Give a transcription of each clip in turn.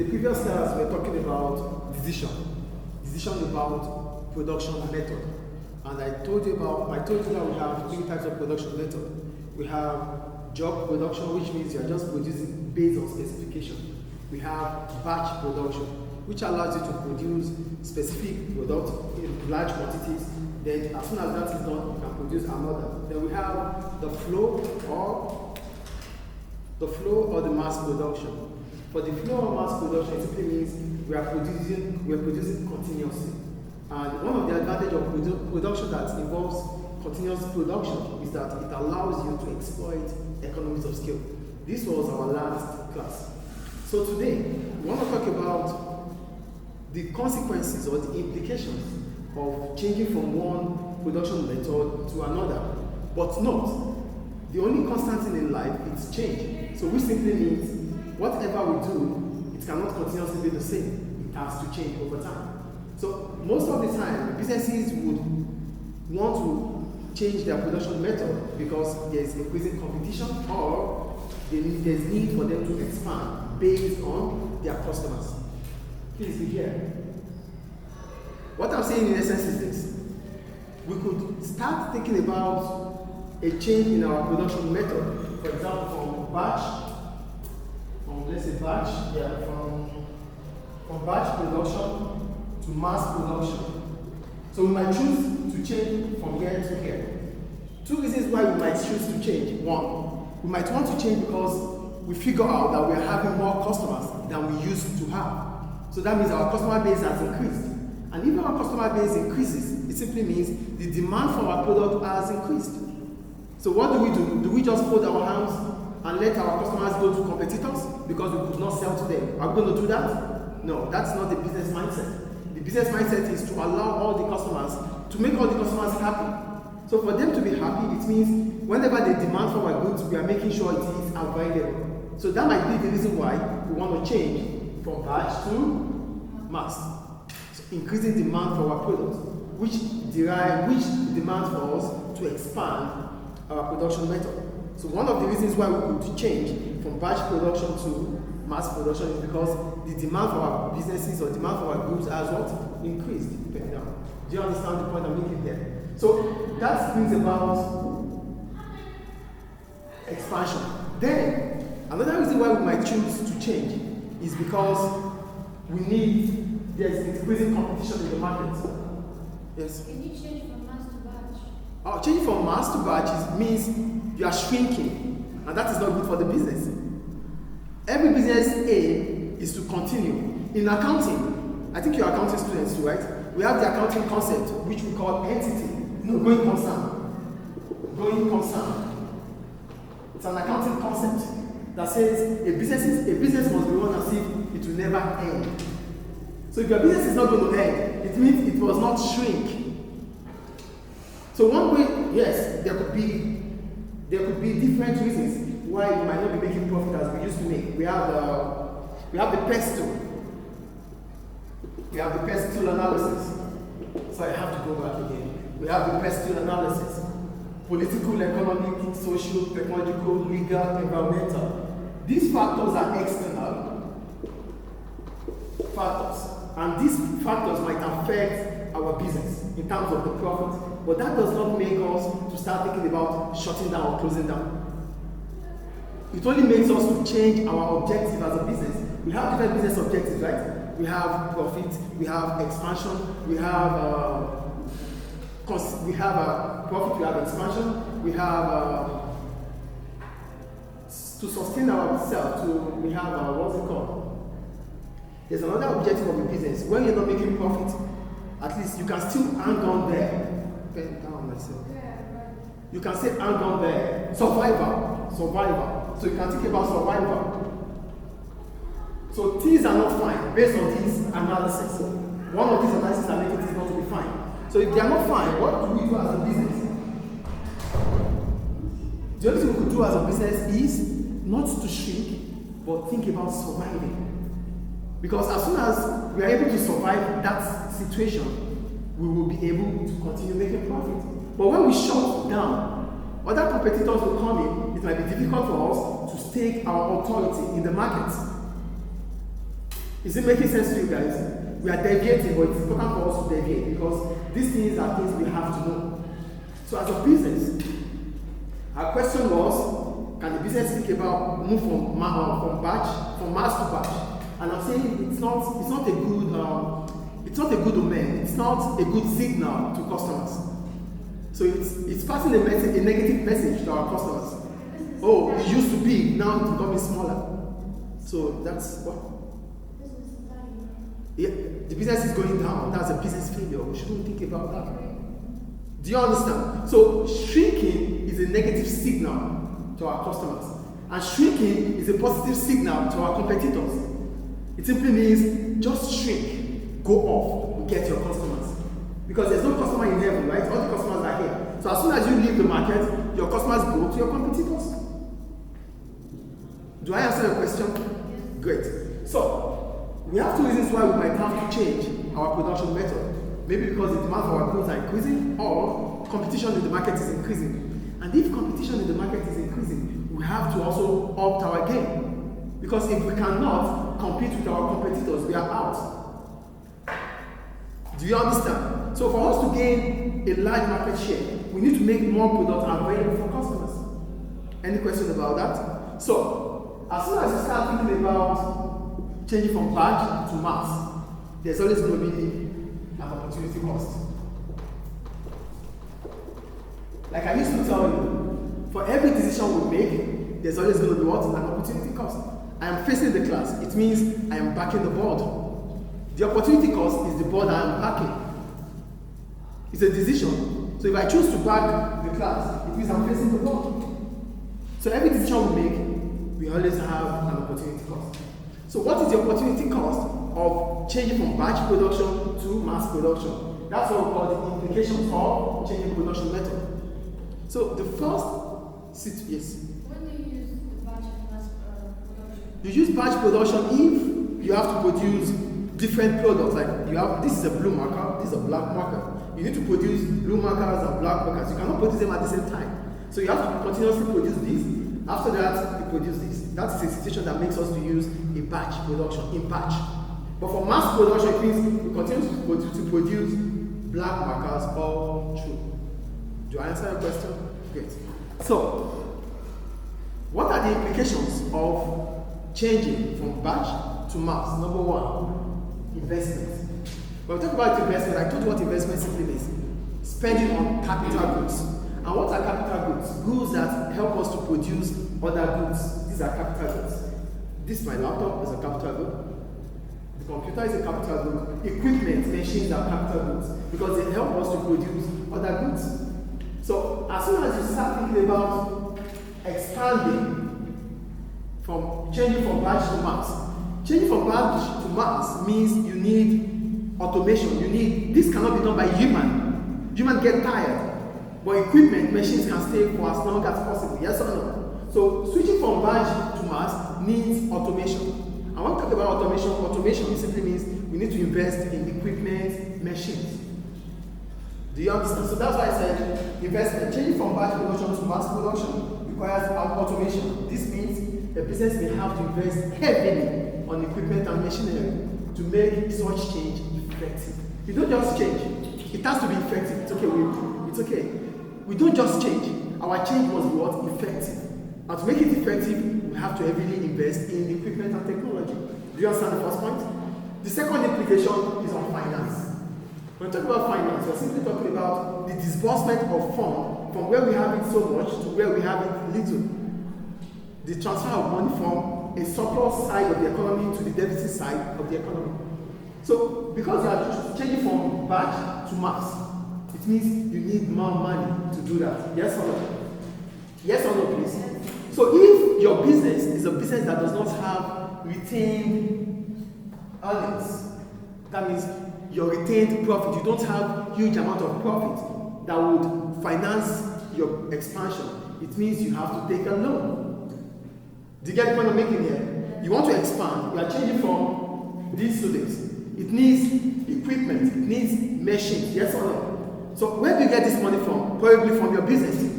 the previous class we were talking about decision about production method, and I told you that we have three types of production method. We have job production, which means you are just producing based on specification. We have batch production, which allows you to produce specific products in large quantities. Then as soon as that is done, you can produce another. Then we have the flow or the mass production. For the flow or mass production, it simply means we are producing continuously. And one of the advantages of production that involves continuous production is that it allows you to exploit economies of scale. This was our last class. So today, we want to talk about the consequences or the implications of changing from one production method to another. But note, the only constant thing in life is change. So which simply means whatever we do, it cannot continuously be the same. It has to change over time. So most of the time, businesses would want to change their production method because there is increasing competition or there's need for them to expand based on their customers. Please be here. What I'm saying in essence is this. We could start thinking about a change in our production method. For example, from batch production to mass production. So we might choose to change from here to here. Two reasons why we might choose to change. One, we might want to change because we figure out that we are having more customers than we used to have. So that means our customer base has increased. And if our customer base increases, it simply means the demand for our product has increased. So what do? Do we just fold our hands and let our customers go to competitors because we could not sell to them? Are we going to do that? No, that's not the business mindset. The business mindset is to allow all the customers, to make all the customers happy. So for them to be happy, it means whenever they demand for our goods, we are making sure it is available. So that might be the reason why we want to change from batch to mass. So increasing demand for our products, which demands for us to expand our production method. So one of the reasons why we could change from batch production to mass production is because the demand for our businesses or demand for our goods has what? Increased. Do you understand the point I'm making here? So that brings about expansion. Then another reason why we might choose to change is because there's increasing competition in the market. Yes? Can you change from mass to batch? Changing from mass to batch means you are shrinking, and that is not good for the business. Every business aim is to continue. In accounting, I think you're accounting students too, right? We have the accounting concept, which we call entity, going concern. Going concern. It's an accounting concept that says a business must be run as if it will never end. So if your business is not going to end, it means it must not shrink. So one way, yes, there could be different reasons why we might not be making profit as we used to make. We have the PEST tool. We have the PEST tool analysis. So I have to go back again. We have the PEST tool analysis. Political, economic, social, technological, legal, environmental. These factors are external factors. And these factors might affect our business in terms of the profit. But that does not make us to start thinking about shutting down or closing down. It only makes us to change our objective as a business. We have different business objectives, right? We have profit, we have expansion, we have profit, we have expansion, we have to sustain ourselves, we have what's it called? There's another objective of the business. When you're not making profit, at least you can still hang on there. You can still hang on there. Survival. So you can think about survival. So things are not fine based on this analysis. One of these analyses are making things not to be fine. So if they are not fine, what do we do as a business? The only thing we could do as a business is not to shrink, but think about surviving. Because as soon as we are able to survive that situation, we will be able to continue making profit. But when we shut down, other competitors will come in. It might be difficult for us to stake our authority in the market. Is it making sense to you guys? We are deviating, but it's important for us to deviate because these things are things we have to know. So as a business, our question was, can the business think about move from mass to batch? And I'm saying it's not a good omen. It's not a good signal to customers. So it's passing a negative message to our customers. Oh, it used to be, now it's becoming smaller. So that's what. Yeah, the business is going down. That's a business failure. We shouldn't think about that. Do you understand? So shrinking is a negative signal to our customers, and shrinking is a positive signal to our competitors. It simply means just shrink, go off, and get your customers. Because there's no customer in heaven, right? All the customers are here. So as soon as you leave the market, your customers go to your competitors. Do I answer your question? Great. So we have two reasons why we might have to change our production method. Maybe because the demand for our goods are increasing, or competition in the market is increasing. And if competition in the market is increasing, we have to also up our game. Because if we cannot compete with our competitors, we are out. Do you understand? So for us to gain a large market share, we need to make more products available for customers. Any question about that? So as soon as you start thinking about changing from batch to mass, there's always going to be an opportunity cost. Like I used to tell you, for every decision we make, there's always going to be what? An opportunity cost. I am facing the class. It means I am backing the board. The opportunity cost is the board I am backing. It's a decision. So if I choose to back the class, it means I'm facing the board. So every decision we make, we always have an opportunity cost. So what is the opportunity cost of changing from batch production to mass production? That's what we call the implications of changing production method. So the first, yes? When do you use the batch and mass production? You use batch production if you have to produce different products. Like this is a blue marker, this is a black marker. You need to produce blue markers and black markers. You cannot produce them at the same time. So you have to continuously produce this. After that, you produce this. That's a situation that makes us to use a batch production, in batch. But for mass production, it means we continue to produce black markers all through. Do I answer your question? Great. So, what are the implications of changing from batch to mass? Number one, investment. When we talk about investment, I told you what investment simply means. Spending on capital goods. And what are capital goods? Goods that help us to produce other goods. These are capital goods. This, my laptop, is a capital good. The computer is a capital good. Equipment, machines are capital goods because they help us to produce other goods. So as soon as you start thinking about expanding from changing from batch to mass, changing from batch to mass means you need automation. This cannot be done by human. Human get tired. But equipment, machines can stay for as long as possible. Yes or no? So switching from batch to mass needs automation. I want to talk about automation. Automation simply means we need to invest in equipment, machines. Do you understand? So that's why I said investment. Changing from batch production to mass production requires automation. This means a business may have to invest heavily on equipment and machinery to make such change effective. You don't just change. It has to be effective. It's okay. It's okay. We don't just change. Our change must be what? Effective. And to make it effective, we have to heavily invest in equipment and technology. Do you understand the first point? The second implication is on finance. When we talk about finance, we're simply talking about the disbursement of funds from where we have it so much to where we have it little. The transfer of money from a surplus side of the economy to the deficit side of the economy. So, because you are changing from batch to mass, it means you need more money to do that. Yes or no? Yes or no, please? So if your business is a business that does not have retained earnings, that means your retained profit, you don't have huge amount of profit that would finance your expansion, it means you have to take a loan. Do you get the point I'm making here? You want to expand, you are changing from this to this. It needs equipment, it needs machines, yes or no? So where do you get this money from? Probably from your business.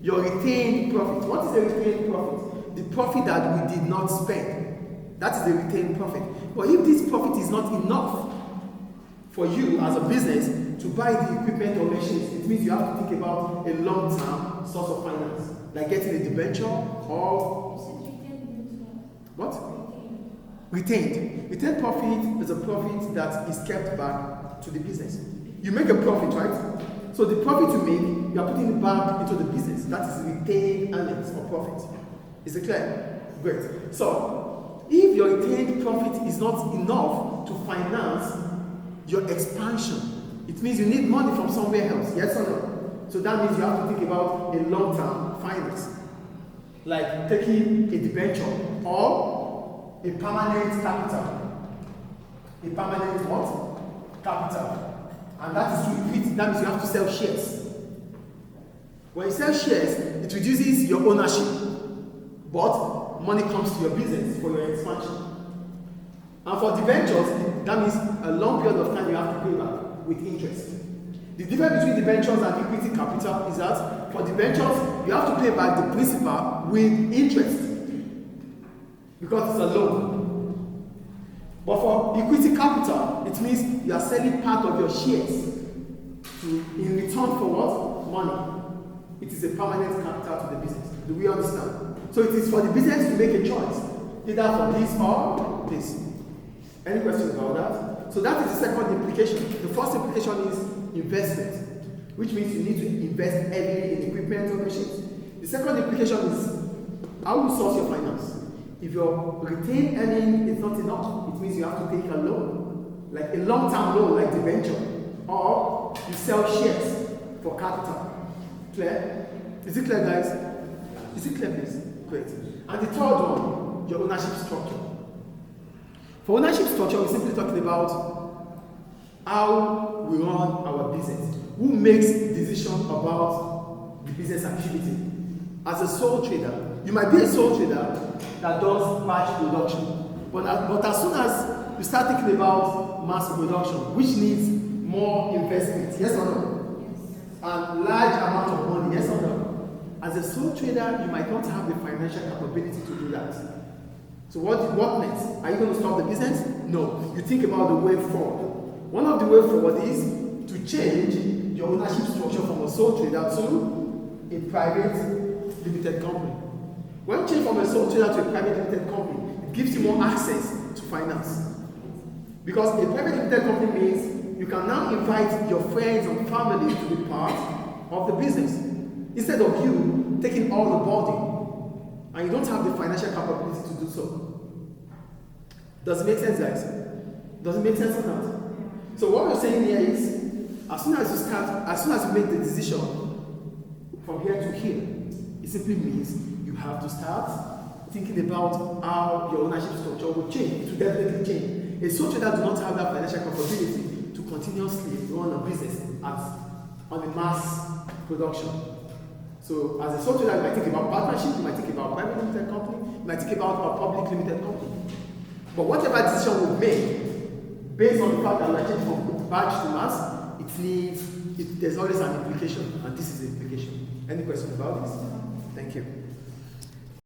Your retained profit. What is a retained profit? The profit that we did not spend. That is the retained profit. But if this profit is not enough for you as a business to buy the equipment or machines, it means you have to think about a long-term source of finance, like getting a debenture or what? Retained. Retained profit is a profit that is kept back to the business. You make a profit, right? So the profit you make, you are putting it back into the business. That is retained earnings or profit. Is it clear? Great. So, if your retained profit is not enough to finance your expansion, it means you need money from somewhere else. Yes or no? So that means you have to think about a long-term finance, like taking a debenture or a permanent capital. A permanent what? Capital. And that is to repeat, that means you have to sell shares. When you sell shares, it reduces your ownership, but money comes to your business for your expansion. And for debentures, that means a long period of time you have to pay back with interest. The difference between debentures and equity capital is that for debentures, you have to pay back the principal with interest because it's a loan. But for equity capital, it means you are selling part of your shares in return for what? Money. It is a permanent capital to the business. Do we understand? So it is for the business to make a choice, either for this or this. Any questions about that? So that is the second implication. The first implication is investment, which means you need to invest heavily in equipment or machines. The second implication is how you source your finance. If your retained earning is not enough, it means you have to take a loan, like a long-term loan, like debenture, or you sell shares for capital. Clear? Is it clear, guys? Is it clear, please? Great. And the third one, your ownership structure. For ownership structure, we're simply talking about how we run our business. Who makes decisions about the business activity? As a sole trader, you might be a sole trader that does batch production, but as soon as you start thinking about mass production, which needs more investment, yes or no? Yes. And large amount of money, yes or no? As a sole trader, you might not have the financial capability to do that. So what next? Are you going to stop the business? No. You think about the way forward. One of the way forward is to change your ownership structure from a sole trader to a private limited company. When you change from a sole trader to a private limited company, it gives you more access to finance. Because a private limited company means you can now invite your friends and family to be part of the business, instead of you taking all the burden, and you don't have the financial capability to do so. Does it make sense, guys? Does it make sense or not? So what we're saying here is, as soon as you make the decision from here to here, it simply means you have to start thinking about how your ownership structure will change. It will definitely change. A sole trader does not have that financial capability to continuously run a business on a mass production. So as a sole trader, you might think about partnership, you might think about private limited company, you might think about a public limited company. But whatever decision we make, based on the fact that we are changing from batch to mass, there's always an implication, and this is the implication. Any questions about this? Thank you.